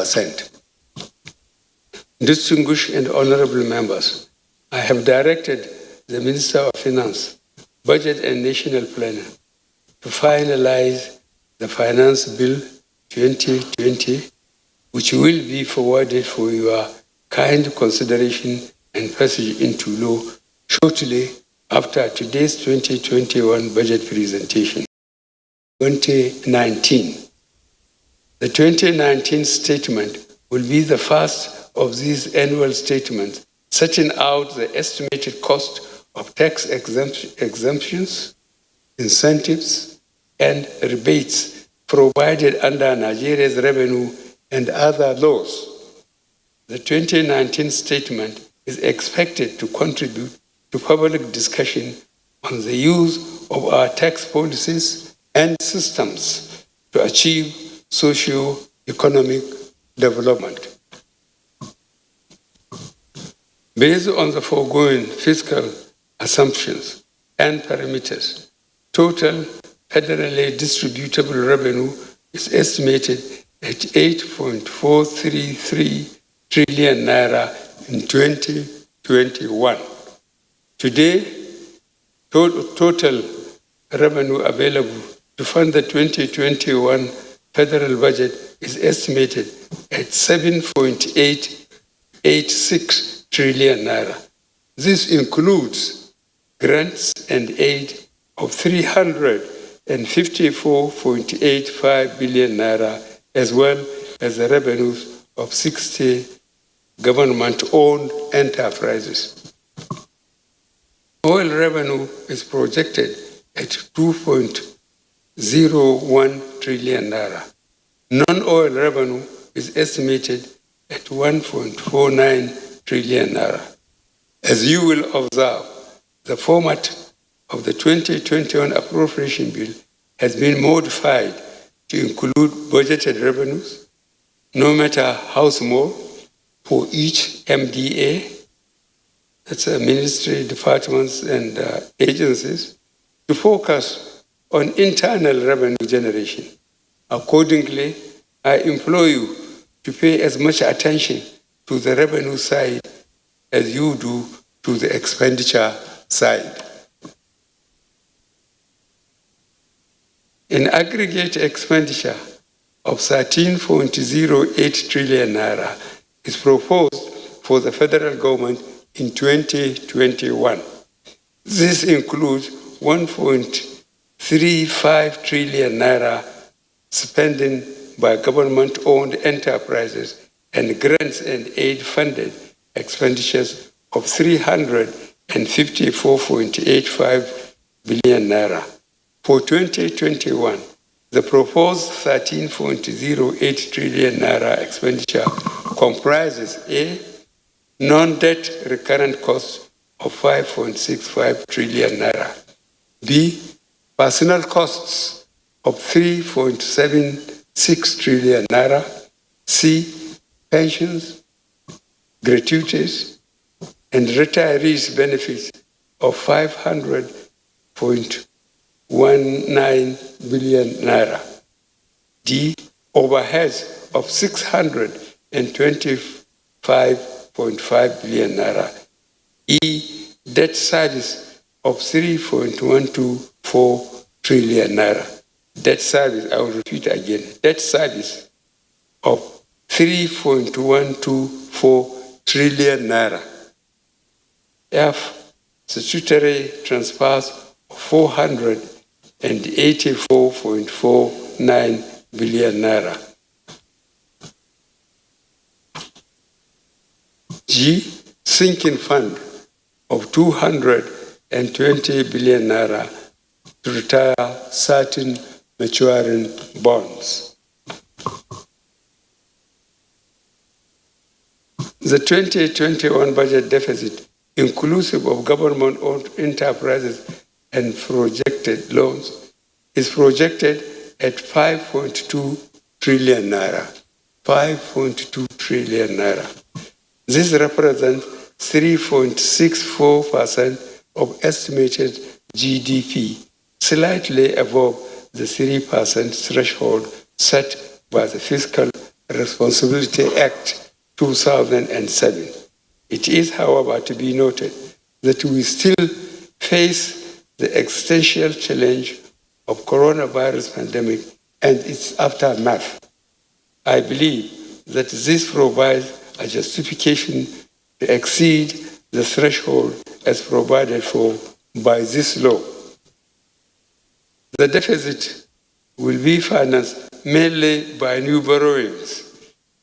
1.5%. Distinguished and honorable members, I have directed the Minister of Finance, Budget and National Planning to finalize the Finance Bill 2020, which will be forwarded for your kind consideration and passage into law shortly after today's 2021 budget presentation. 2019. The 2019 statement will be the first of these annual statements setting out the estimated cost of tax exemptions, incentives, and rebates provided under Nigeria's revenue and other laws. The 2019 statement is expected to contribute to public discussion on the use of our tax policies and systems to achieve socio-economic development. Based on the foregoing fiscal assumptions and parameters, total federally distributable revenue is estimated at 8.433 trillion naira in 2021. Today, total revenue available to fund the 2021 federal budget is estimated at 7.886 trillion naira. This includes grants and aid of 354.85 billion naira, as well as the revenues of 60 government-owned enterprises. Oil revenue is projected at 2.01 trillion naira. Non-oil revenue is estimated at 1.49 trillion naira. As you will observe, the format of the 2021 appropriation bill has been modified to include budgeted revenues, no matter how small, for each MDA, that's ministry, departments, and agencies, to focus on internal revenue generation. Accordingly, I implore you to pay as much attention to the revenue side as you do to the expenditure side. An aggregate expenditure of 13.08 trillion naira is proposed for the federal government in 2021. This includes 1.35 trillion naira spending by government-owned enterprises and grants and aid-funded expenditures of 354.85 billion naira. For 2021, the proposed 13.08 trillion naira expenditure comprises A, non-debt recurrent costs of 5.65 trillion naira, B, personnel costs of 3.76 trillion naira, C, pensions, gratuities, and retirees' benefits of 500.19 billion naira, D, overheads of 625.5 billion naira, E, debt service of 3.124 trillion naira. Debt service, I will repeat again, debt service of 3.124 trillion naira. F, statutory transfers of 484.49 billion naira. G, sinking fund of 220 billion naira to retire certain maturing bonds. The 2021 budget deficit, inclusive of government-owned enterprises and projected loans, is projected at 5.2 trillion naira. 5.2 trillion naira. This represents 3.64% of estimated GDP, slightly above the 3% threshold set by the Fiscal Responsibility Act 2007. It is, however, to be noted that we still face the existential challenge of coronavirus pandemic and its aftermath. I believe that this provides a justification to exceed the threshold as provided for by this law. The deficit will be financed mainly by new borrowings,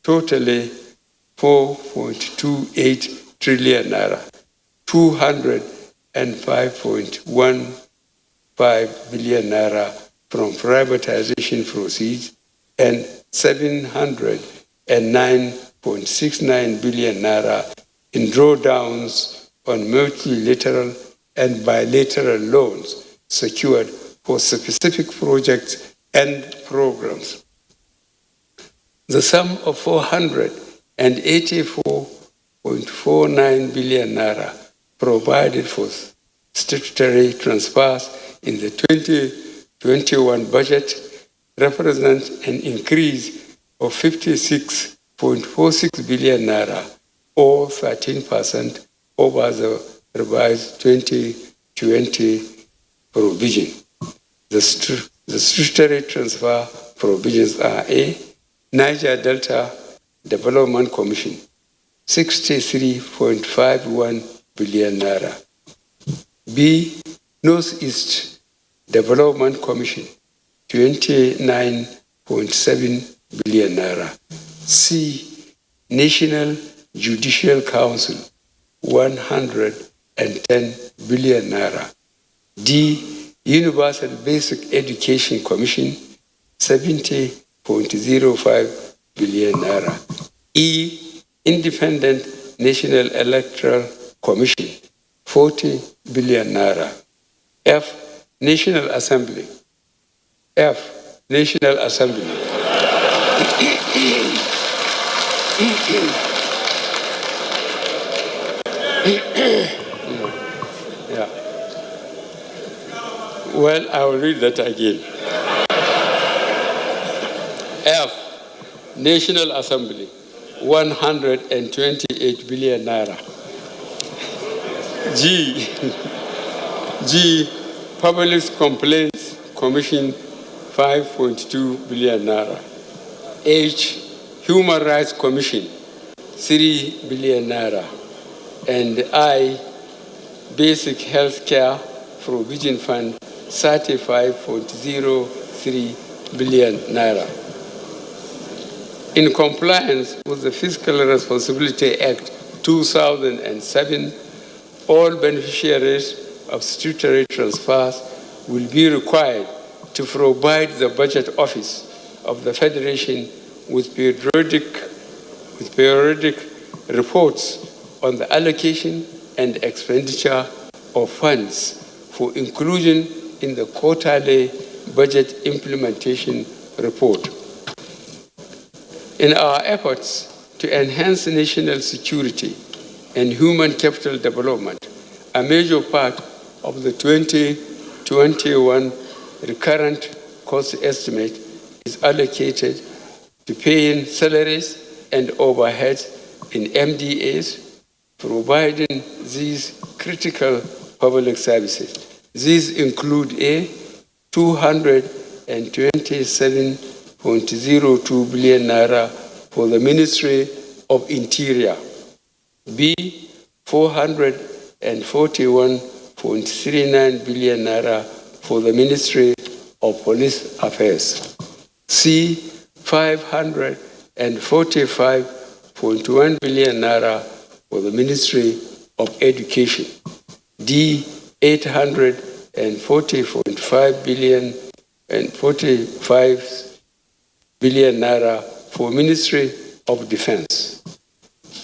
totally 4.28 trillion naira, 205.15 billion naira from privatization proceeds, and 709.69 billion naira in drawdowns on multilateral and bilateral loans secured for specific projects and programs. The sum of 484.49 billion naira provided for statutory transfers in the 2021 budget represents an increase of 56.46 billion naira, or 13% over the revised 2020 provision. The statutory transfer provisions are: A, Niger Delta Development Commission, 63.51 billion naira. B, Northeast Development Commission, 29.7 billion naira. C, National Judicial Council, 110 billion naira. D, Universal Basic Education Commission, 70.05 billion naira. E, Independent National Electoral Commission, 40 billion naira. F, National Assembly. F, National Assembly. Yeah. Well, I will read that again. F, National Assembly, 128 billion naira. G, Public Complaints Commission, 5.2 billion naira. H, Human Rights Commission, 3 billion naira. And I, Basic Healthcare Provision Fund, 35.03 billion naira. In compliance with the Fiscal Responsibility Act 2007, all beneficiaries of statutory transfers will be required to provide the Budget Office of the Federation with periodic reports on the allocation and expenditure of funds for inclusion in the quarterly budget implementation report. In our efforts to enhance national security and human capital development, a major part of the 2021 recurrent cost estimate is allocated to paying salaries and overheads in MDAs, providing these critical public services. These include: A, 227.02 billion naira for the Ministry of Interior. B, 441.39 billion naira for the Ministry of Police Affairs. C, 545.1 billion naira for the Ministry of Education. D, 840.5 billion naira for Ministry of Defense.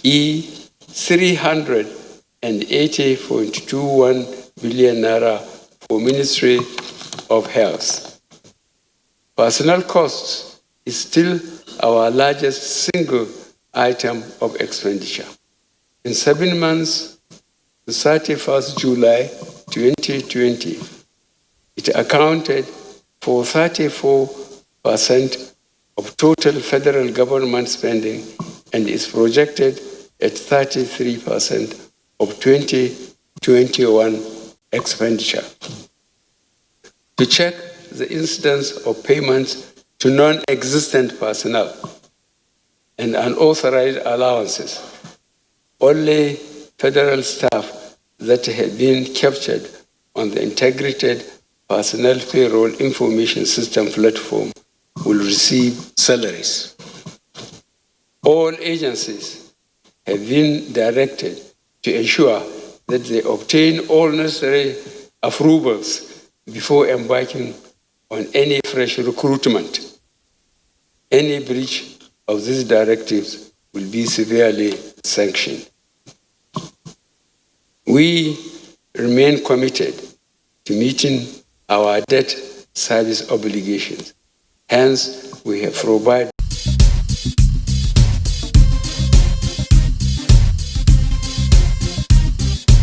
E, 380.21 billion naira for Ministry of Health. Personnel costs is still our largest single item of expenditure. In 7 months, the 31st July 2020, it accounted for 34% of total federal government spending and is projected at 33% of 2021 expenditure. To check the incidence of payments to non-existent personnel and unauthorized allowances, only federal staff that had been captured on the Integrated Personnel Payroll Information System platform will receive salaries. All agencies have been directed to ensure that they obtain all necessary approvals before embarking on any fresh recruitment. Any breach of these directives will be severely sanctioned. We remain committed to meeting our debt service obligations. Hence, we have provided